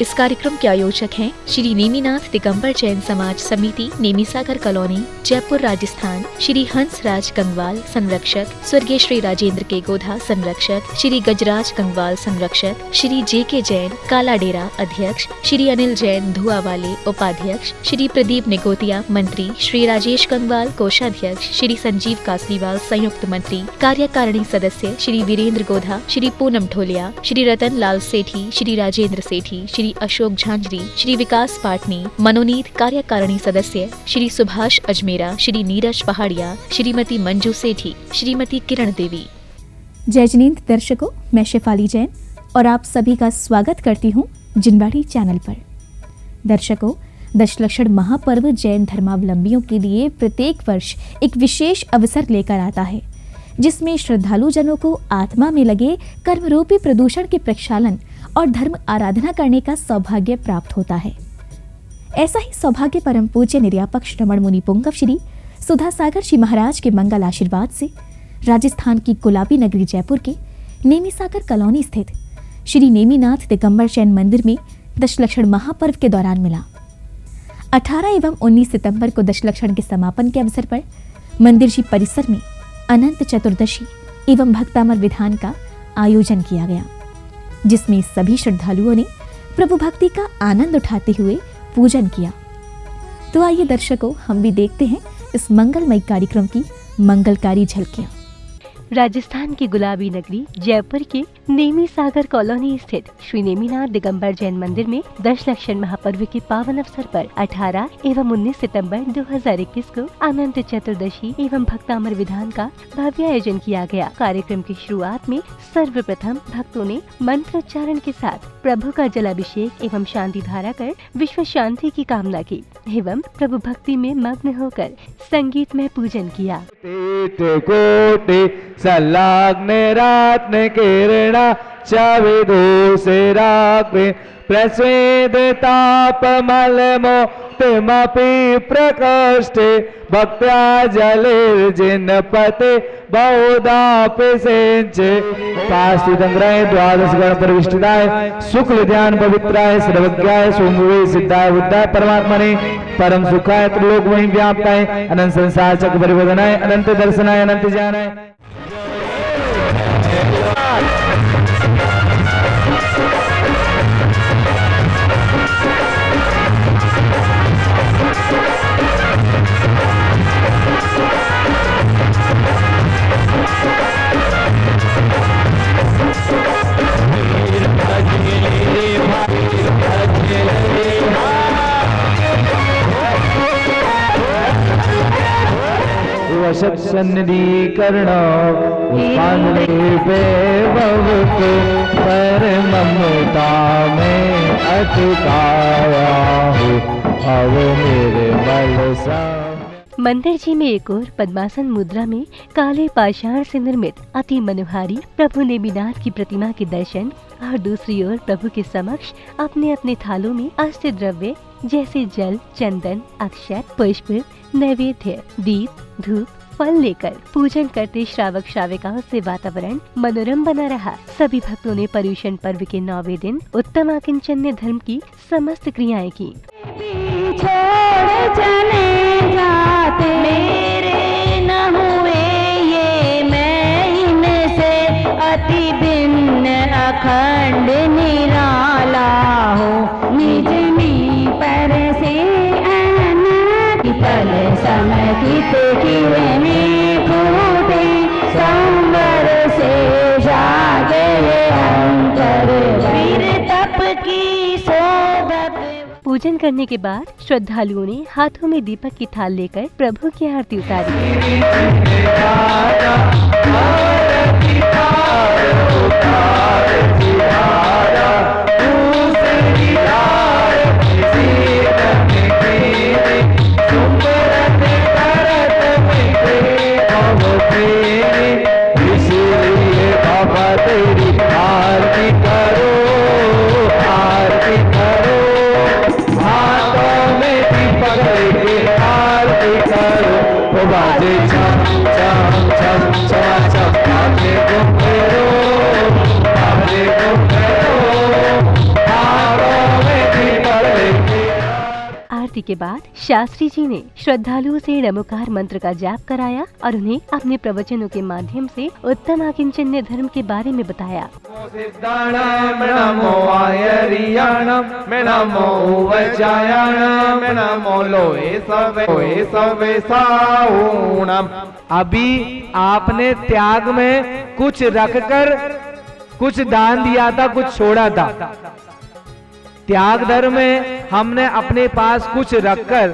इस कार्यक्रम के आयोजक हैं श्री नेमिनाथ दिगंबर जैन समाज समिति, नेमिसागर कॉलोनी, जयपुर, राजस्थान। श्री हंसराज कंगवाल संरक्षक, स्वर्गीय श्री राजेंद्र के गोधा संरक्षक, श्री गजराज कंगवाल संरक्षक, श्री जे.के. जैन काला डेरा अध्यक्ष, श्री अनिल जैन धुआवाले उपाध्यक्ष, श्री प्रदीप निगोतिया मंत्री, श्री राजेश कंगवाल कोषाध्यक्ष, श्री संजीव कासलीवाल संयुक्त मंत्री, कार्यकारिणी सदस्य श्री वीरेंद्र गोधा, श्री पूनम ढोलिया, श्री रतन लाल सेठी, श्री राजेंद्र सेठी, श्री अशोक झांझरी, श्री विकास पाटनी, मनोनीत कार्यकारिणी सदस्य श्री सुभाष अजमेरा, श्री नीरज पहाड़िया, श्रीमती मंजू सेठी, श्रीमती किरण देवी। जय जनींद दर्शकों, मैं शेफाली जैन और आप सभी का स्वागत करती हूँ जिनवाड़ी चैनल पर। दर्शकों, दशलक्षण महापर्व जैन धर्मावलंबियों के लिए प्रत्येक वर्ष एक विशेष अवसर लेकर आता है, जिसमें श्रद्धालु जनों को आत्मा में लगे कर्मरूपी प्रदूषण के प्रक्षालन और धर्म आराधना करने का सौभाग्य प्राप्त होता है। ऐसा ही सौभाग्य परम पूज्य निर्यापक श्रमण मुनि पुंगव श्री सुधा सागर जी महाराज के मंगल आशीर्वाद से राजस्थान की गुलाबी नगरी जयपुर के नेमिसागर कॉलोनी स्थित श्री नेमिनाथ दिगंबर जैन मंदिर में दशलक्षण महापर्व के दौरान मिला। 18 एवं 19 सितंबर को दशलक्षण के समापन के अवसर पर मंदिर जी परिसर में अनंत चतुर्दशी एवं भक्तामर विधान का आयोजन किया गया, जिसमें सभी श्रद्धालुओं ने प्रभु भक्ति का आनंद उठाते हुए पूजन किया। तो आइए दर्शकों, हम भी देखते हैं इस मंगलमय कार्यक्रम की मंगलकारी झलकियां। राजस्थान की गुलाबी नगरी जयपुर के नेमिसागर कॉलोनी स्थित श्री नेमिनाथ दिगंबर जैन मंदिर में दशलक्षण महापर्व के पावन अवसर पर 18 एवं 19 सितंबर 2021 को अनंत चतुर्दशी एवं भक्तामर विधान का भव्य आयोजन किया गया। कार्यक्रम की शुरुआत में सर्वप्रथम भक्तों ने मंत्रोच्चारण के साथ प्रभु का जलाभिषेक एवं शांति धारा कर विश्व शांति की कामना की एवं प्रभु भक्ति में मग्न होकर संगीतमय पूजन किया। सल्लाग्ने रात्ने किरणा चाविदु से राग्ने प्रस्वेद तापमलमो तिमपि प्रकोष्ठे भक्त्या जलिर्जिनपते बहुधापि सेंचे पास्तिदंग्राय द्वादश गण परिविष्टिताय शुक्ल ध्यान पवित्राय सर्वज्ञाय सोमवे सिद्धाय बुद्धाय परमात्मने परम सुखाय त्रिलोक वहीं व्याप्ताय अनंत संसार चक्र परिवर्तनाय अनंत दर्शनाय अनंत ज्ञानाय। सन्निधीकरण पे बहुको पर ममता में अटकाया हो अब मेरे बल सा। मंदिर जी में एक और पद्मासन मुद्रा में काले पाषाण से निर्मित अति मनोहारी प्रभु नेमिनाथ की प्रतिमा के दर्शन और दूसरी ओर प्रभु के समक्ष अपने अपने थालों में अष्ट द्रव्य जैसे जल, चंदन, अक्षत, पुष्प, नैवेद्य, दीप, धूप, फल लेकर पूजन करते श्रावक श्राविकाओं से वातावरण मनोरम बना रहा। सभी भक्तों ने पर्युषण पर्व के 9वें दिन उत्तम आकिंचन्य धर्म की समस्त क्रियाएं की। मेरे न हुए ये मैं इनसे अति भिन्न अखंड निराला हो निज मी पर से पल समकित किरणे फूटे संवर से जागे अंतर वीर तप की शोभत। पूजन करने के बाद श्रद्धालुओं ने हाथों में दीपक की थाल लेकर प्रभु की आरती उतारी। बाजे छम छम छम छम छम के बाद शास्त्री जी ने श्रद्धालुओं से नमोकार मंत्र का जाप कराया और उन्हें अपने प्रवचनों के माध्यम से उत्तम आकिंचन्य धर्म के बारे में बताया। अभी आपने त्याग में कुछ रखकर कुछ दान दिया था, कुछ छोड़ा था। त्याग धर्म में हमने अपने पास कुछ रखकर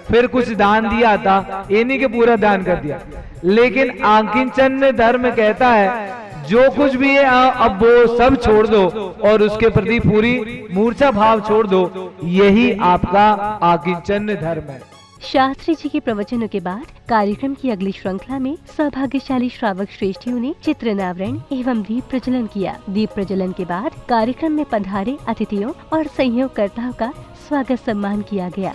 फिर कुछ दान दिया था, ये नहीं कि पूरा दान कर दिया। लेकिन आकिंचन्य धर्म कहता है जो कुछ भी है अब वो सब छोड़ दो और उसके प्रति पूरी मूर्छा भाव छोड़ दो, यही आपका आकिंचन्य धर्म है। शास्त्री जी के प्रवचनों के बाद कार्यक्रम की अगली श्रृंखला में सौभाग्यशाली श्रावक श्रेष्ठियों ने चित्र अनावरण एवं दीप प्रज्वलन किया। दीप प्रज्वलन के बाद कार्यक्रम में पधारे अतिथियों और सहयोगकर्ताओं का स्वागत सम्मान किया गया।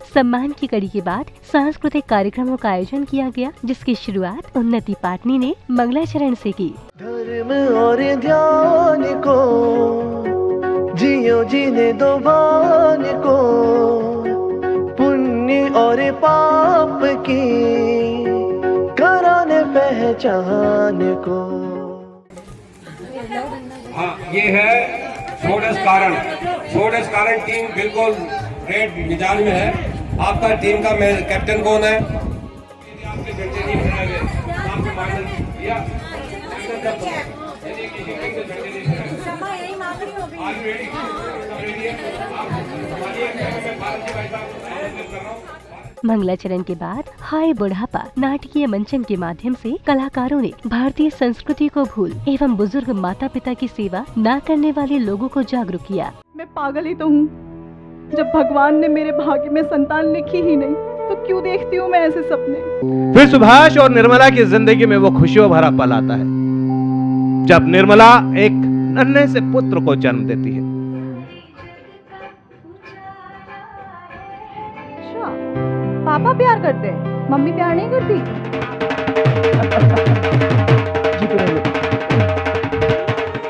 सम्मान की कड़ी के बाद सांस्कृतिक कार्यक्रमों का आयोजन किया गया, जिसकी शुरुआत उन्नति पाटनी ने मंगलाचरण से की। धर्म और ध्यान को जियो जीने दो भान को, पुण्य और पाप की कराने पहचान को। हाँ, ये है षोडश कारण टीम बिल्कुल रेड मिजाज में है। आपका टीम का कैप्टन कौन है? आपके झंडे नहीं फहराए गए, आपके मार्गदर्शन किया। Are you ready? सब ready है? आप हमारी मैं भारत जी भाई साहब को कर रहा हूँ। मंगलाचरण के बाद हाय बुढ़ापा नाटकीय मंचन के माध्यम से कलाकारों ने भारतीय संस्कृति को भूल एवं बुजुर्ग माता पिता की सेवा न करने वाले लोगों को जागरूक किया। मैं पागल ही तो हूँ, जब भगवान ने मेरे भाग्य में संतान लिखी ही नहीं तो क्यों देखती हूँ मैं ऐसे सपने। फिर सुभाष और निर्मला की जिंदगी में वो खुशियों भरा पल आता है जब निर्मला एक नन्हे से पुत्र को जन्म देती है। अच्छा, पापा प्यार करते हैं, मम्मी प्यार नहीं करती।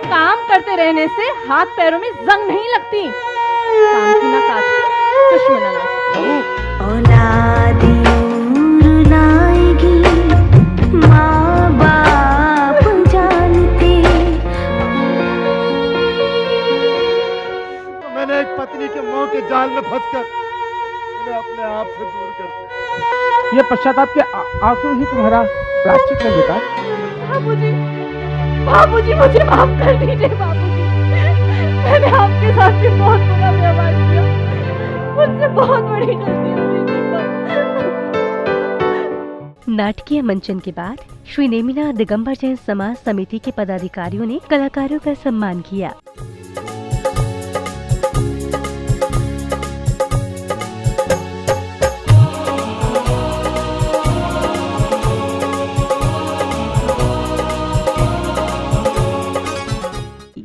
काम करते रहने से हाथ पैरों में जंग नहीं लगती। काम की ना काटती, दुश्मना ना। औलादी उम्र लाएगी, माँ बाप जानते। तो मैंने एक पत्नी के मोह के जाल में फंसकर उन्हें अपने आप से दूर कर दिया। ये पश्चाताप के आंसू ही तुम्हारा प्रायश्चित है बेटा। बाबूजी मुझे माफ कर दीजिए बाबूजी। मैंने आपके साथ भी बहुत बुरा व्यवहार किया, मुझसे बहुत बड़ी गलती हुई थी। नाटकीय मंचन के बाद श्री नेमिनाथ दिगंबर जैन समाज समिति के पदाधिकारियों ने कलाकारों का सम्मान किया।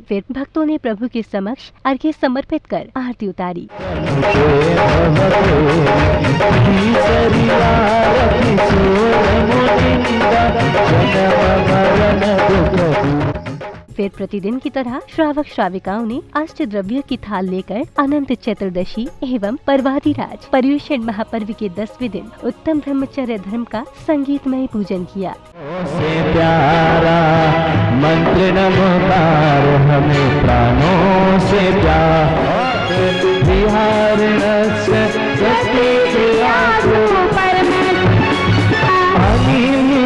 फिर भक्तों ने प्रभु के समक्ष अर्घ्य समर्पित कर आरती उतारी। फिर प्रतिदिन की तरह श्रावक श्राविकाओं ने अष्ट द्रव्य की थाल लेकर अनंत चतुर्दशी एवं पर्वादिराज पर्युषण महापर्व के 10वें दिन उत्तम ब्रह्मचर्य धर्म का संगीतमय पूजन किया। प्यारा मंत्र नमोकार हमें प्राणों से प्यार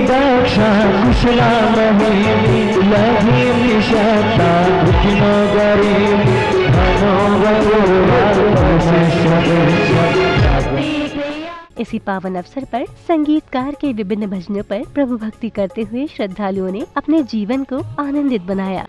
दक्षा कुशला मही लही निशता दुखिनो गरीब इसी पावन अवसर पर संगीतकार के विभिन्न भजनों पर प्रभु भक्ति करते हुए श्रद्धालुओं ने अपने जीवन को आनंदित बनाया।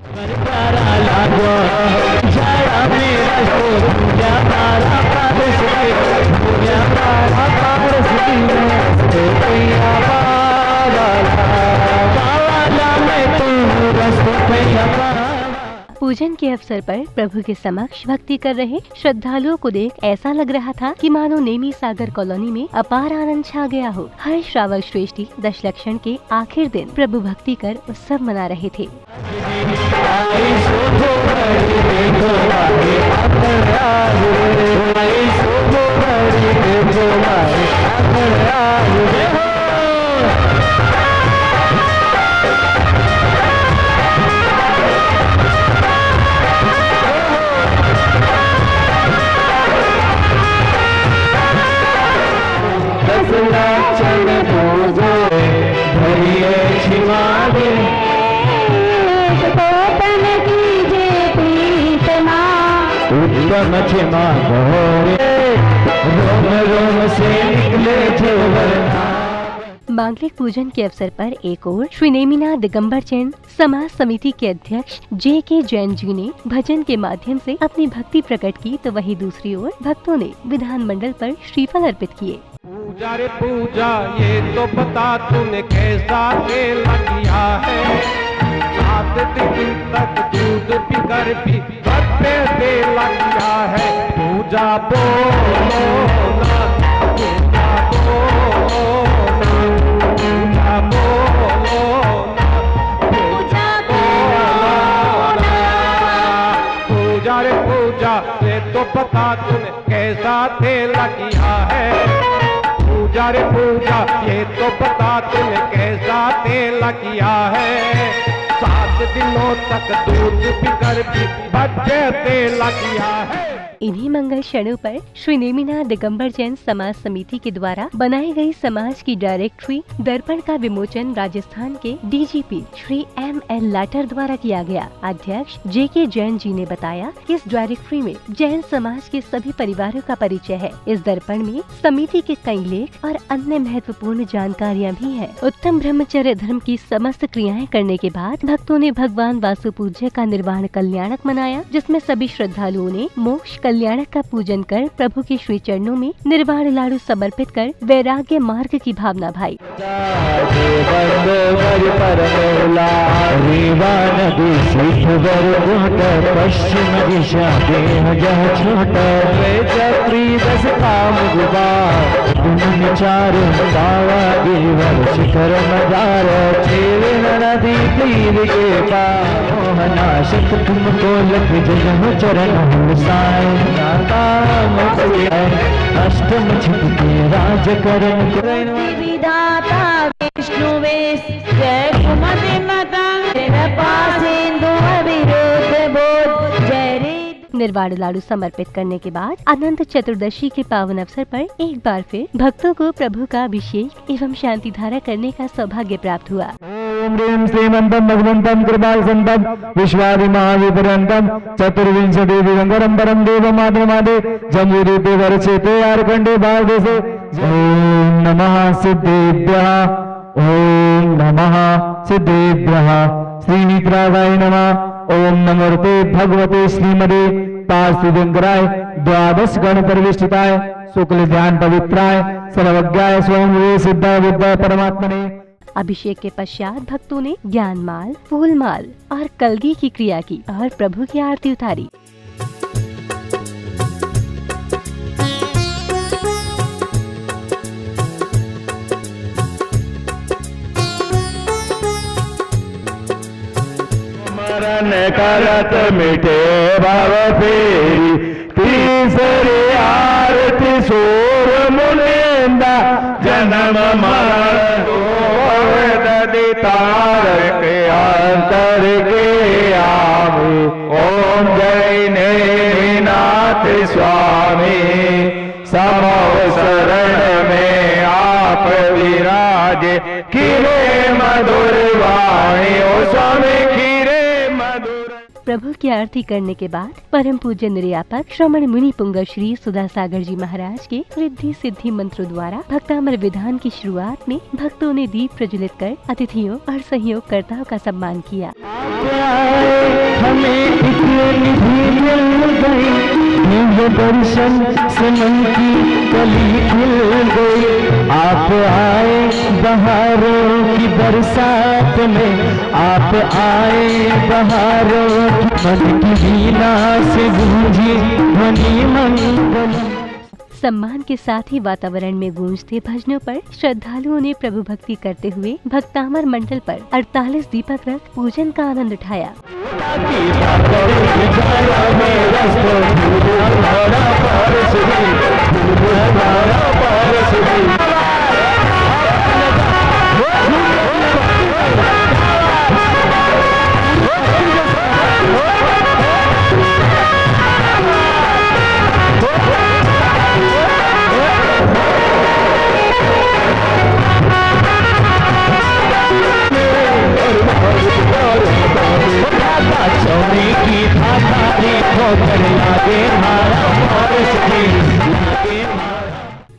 पूजन के अवसर पर प्रभु के समक्ष भक्ति कर रहे श्रद्धालुओं को देख ऐसा लग रहा था कि मानो नेमी सागर कॉलोनी में अपार आनंद छा गया हो। हर श्रावक श्रेष्ठी दशलक्षण के आखिर दिन प्रभु भक्ति कर उत्सव मना रहे थे। मांगलिक पूजन के अवसर पर एक ओर श्री नेमिनाथ दिगंबर जैन समाज समिति के अध्यक्ष J.K. जैन जी ने भजन के माध्यम से अपनी भक्ति प्रकट की, तो वहीं दूसरी ओर भक्तों ने विधान मंडल पर श्रीफल अर्पित किए। पूजा रे पूजा, ये तो बता तूने कैसा खेला किया है। 7 दिन तक दूध पीकर भी भक्ते तेला किया है। पूजा बोलो ना, पूजा बोलो ना, पूजा बोलो ना, पूजा बोलो ना। पूजा रे पूजा, ये तो बता तूने कैसा खेला किया है। पूजा रे पूजा, ये तो बता तूने कैसा तेला किया है। 7 दिनों तक दूध पीकर भी भक्ते तेला किया है। इन्हीं मंगल क्षणों पर श्री नेमिनाथ दिगंबर जैन समाज समिति के द्वारा बनाई गई समाज की डायरेक्टरी दर्पण का विमोचन राजस्थान के DGP श्री M.L. लाटर द्वारा किया गया। अध्यक्ष J.K. जैन जी ने बताया कि इस डायरेक्टरी में जैन समाज के सभी परिवारों का परिचय है। इस दर्पण में समिति के कई लेख और अन्य महत्वपूर्ण जानकारियाँ भी है। उत्तम ब्रह्मचर्य धर्म की समस्त क्रियाएं करने के बाद भक्तों ने भगवान वासु पूज्य का निर्वाण कल्याणक मनाया, जिसमें सभी श्रद्धालुओं ने मोक्ष कल्याणक का पूजन कर प्रभु के श्री चरणों में निर्वाण लाडू समर्पित कर वैराग्य मार्ग की भावना भाई। पश्चिम दिशा शिखर मजार नदी तीर के पानाशक तुमको लख जन चरण साई अष्टम छिप के राज करण विधाता विष्णु वेश जय कुमति मतंग पासेंदु अविरोध बोध जय रे। निर्वाण लाडू समर्पित करने के बाद अनंत चतुर्दशी के पावन अवसर पर एक बार फिर भक्तों को प्रभु का अभिषेक एवं शांति धारा करने का सौभाग्य प्राप्त हुआ। ओम ह्रीं श्रीमंतम भगवंतम कृपाल संतम विश्वादि महाविपर्यंतम चतुर्विंशति दिगंबरम परम देव माधवमादे जम्बूद्वीपे वर्षेते आर्कंडे भारदेशे। ओम नमः सिद्धेभ्यः, ओम नमः सिद्धेभ्यः। श्रीनित्राय नमः। ओम नमोते भगवते श्रीमदे पार्थिवंकराय द्वादश गण परिविष्टिताय शुक्ल ध्यान पवित्राय सर्वज्ञाय स्वयं सिद्धाय बुद्धाय परमात्मने। अभिषेक के पश्चात भक्तों ने ज्ञानमाल, फूलमाल और कलगी की क्रिया की और प्रभु की आरती उतारी। मरण करत मिटे भव फेरी तीसरी आरती सूर मुनिंदा जन्म मरण ददि तारक अंतर के आवे। ओम जय नेमिनाथ स्वामी समो शरण में आप विराजे खीरे मधुर वाणी। ओ स्वामी प्रभु की आरती करने के बाद परम पूज्य निर्यापक श्रमण मुनि पुंगव श्री सुधा सागर जी महाराज के रिद्धि सिद्धि मंत्रों द्वारा भक्तामर विधान की शुरुआत में भक्तों ने दीप प्रज्वलित कर अतिथियों और सहयोगकर्ताओं का सम्मान किया। हमें दर्शन से मन की कली खिल गई। आप आए बहारों की बरसात में, आप आए बहारों की मन की वीणा से गूंजी ध्वनि मंगल। सम्मान के साथ ही वातावरण में गूंजते भजनों पर श्रद्धालुओं ने प्रभु भक्ति करते हुए भक्तामर मंडल पर 48 दीपक रख पूजन का आनंद उठाया।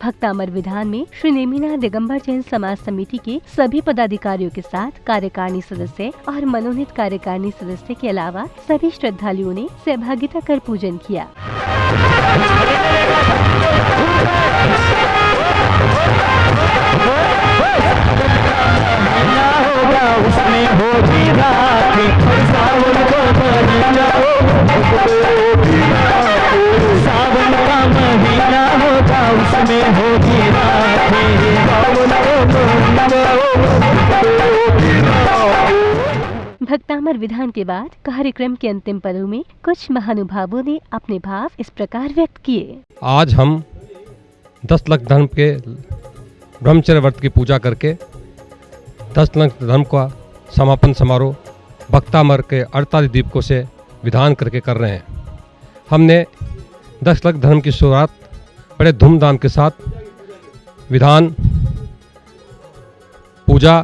भक्तामर विधान में श्री नेमिनाथ दिगंबर जैन समाज समिति के सभी पदाधिकारियों के साथ कार्यकारिणी सदस्य और मनोनीत कार्यकारिणी सदस्य के अलावा सभी श्रद्धालुओं ने सहभागिता कर पूजन किया। उसमें होगी रात सावन का महीना होगा, उसमें होगी रात भक्तामर विधान के बाद कार्यक्रम के अंतिम पलों में कुछ महानुभावों ने अपने भाव इस प्रकार व्यक्त किए। आज हम 10 लाख धर्म के ब्रह्मचर्य व्रत की पूजा करके 10 लाख धर्म का समापन समारोह भक्तामर के 48 दीपकों से विधान करके कर रहे हैं। हमने 10 लाख धर्म की शुरुआत बड़े धूमधाम के साथ विधान, पूजा,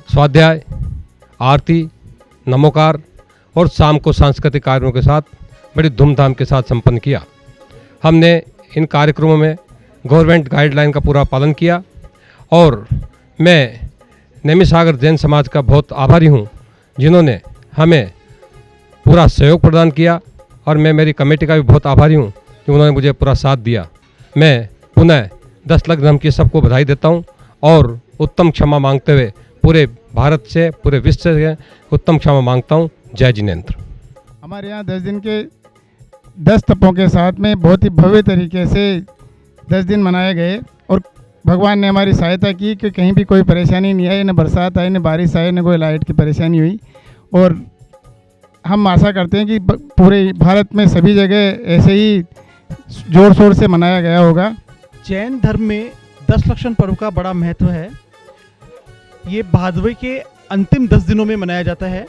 स्वाध्याय, आरती, नमोकार और शाम को सांस्कृतिक कार्यक्रमों के साथ बड़ी धूमधाम के साथ संपन्न किया। हमने इन कार्यक्रमों में गवर्नमेंट गाइडलाइन का पूरा पालन किया और मैं नेमी सागर जैन समाज का बहुत आभारी हूँ, जिन्होंने हमें पूरा सहयोग प्रदान किया और मैं मेरी कमेटी का भी बहुत आभारी हूँ कि उन्होंने मुझे पूरा साथ दिया। मैं पुनः 10 लाख धर्म की सबको बधाई देता हूँ और उत्तम क्षमा मांगते हुए पूरे भारत से, पूरे विश्व से उत्तम क्षमा मांगता हूँ। जय जिनेंद्र। हमारे यहाँ 10 दिन के 10 तपों के साथ में बहुत ही भव्य तरीके से 10 दिन मनाए गए और भगवान ने हमारी सहायता की कि कहीं भी कोई परेशानी नहीं आई, न बरसात आई, न बारिश आई, न कोई लाइट की परेशानी हुई। और हम आशा करते हैं कि पूरे भारत में सभी जगह ऐसे ही जोर शोर से मनाया गया होगा। जैन धर्म में 10 लक्षण पर्व का बड़ा महत्व है। ये भादवे के अंतिम 10 दिनों में मनाया जाता है।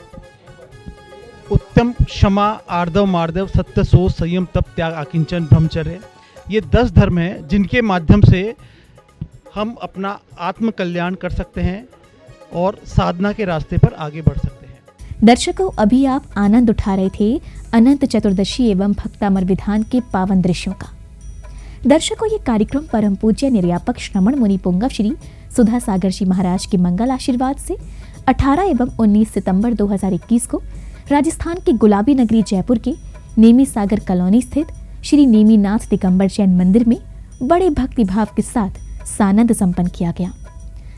उत्तम, क्षमा, आर्दव, मार्दव, सत्य, शोध, संयम, तप, त्याग, आकिंचन, ब्रह्मचर्य, ये 10 धर्म हैं जिनके माध्यम से हम अपना आत्म कल्याण कर सकते हैं और साधना के रास्ते पर आगे बढ़ सकते हैं। दर्शकों, अभी आप आनंद उठा रहे थे अनंत चतुर्दशी एवं भक्तामर विधान के पावन दृश्यों का। दर्शकों, ये कार्यक्रम परम पूज्य निर्यापक श्रमण मुनि पुंगव श्री सुधा सागर जी महाराज के मंगल आशीर्वाद से 18 एवं 19 सितंबर 2021 को राजस्थान की गुलाबी नगरी जयपुर के नेमी सागर कॉलोनी स्थित श्री नेमीनाथ दिगंबर जैन मंदिर में बड़े भक्तिभाव के साथ सानंद संपन्न किया गया,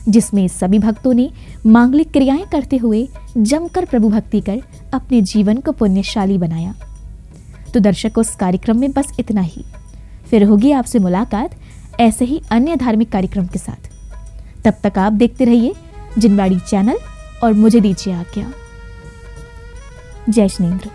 जिसमें सभी भक्तों ने मांगलिक क्रियाएं करते हुए जमकर प्रभु भक्ति कर अपने जीवन को पुण्यशाली बनाया। तो दर्शकों, इस कार्यक्रम में बस इतना ही। फिर होगी आपसे मुलाकात ऐसे ही अन्य धार्मिक कार्यक्रम के साथ। तब तक आप देखते रहिए जिनवाड़ी चैनल और मुझे दीजिए आज्ञा। जय जिनेंद्र।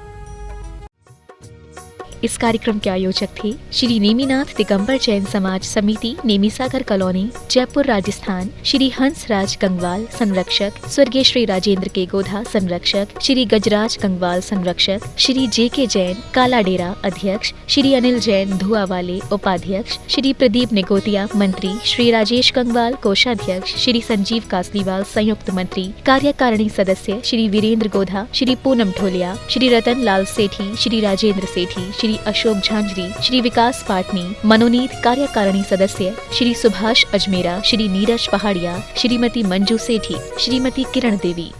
इस कार्यक्रम के आयोजक थे श्री नेमिनाथ दिगंबर जैन समाज समिति, नेमी सागर कॉलोनी, जयपुर, राजस्थान। श्री हंसराज गंगवाल संरक्षक, स्वर्गीय श्री राजेंद्र के गोधा संरक्षक, श्री गजराज गंगवाल संरक्षक, श्री JK जैन काला डेरा अध्यक्ष, श्री अनिल जैन धुआवाले उपाध्यक्ष, श्री प्रदीप निगोतिया मंत्री, श्री राजेश गंगवाल कोषाध्यक्ष, श्री संजीव कासलीवाल संयुक्त मंत्री, कार्यकारिणी सदस्य श्री वीरेंद्र गोधा, श्री पूनम ढोलिया, श्री रतन लाल सेठी, श्री राजेंद्र सेठी, श्री अशोक झांझरी, श्री विकास पाटनी, मनोनीत कार्यकारिणी सदस्य श्री सुभाष अजमेरा, श्री नीरज पहाड़िया, श्रीमती मंजू सेठी, श्रीमती किरण देवी।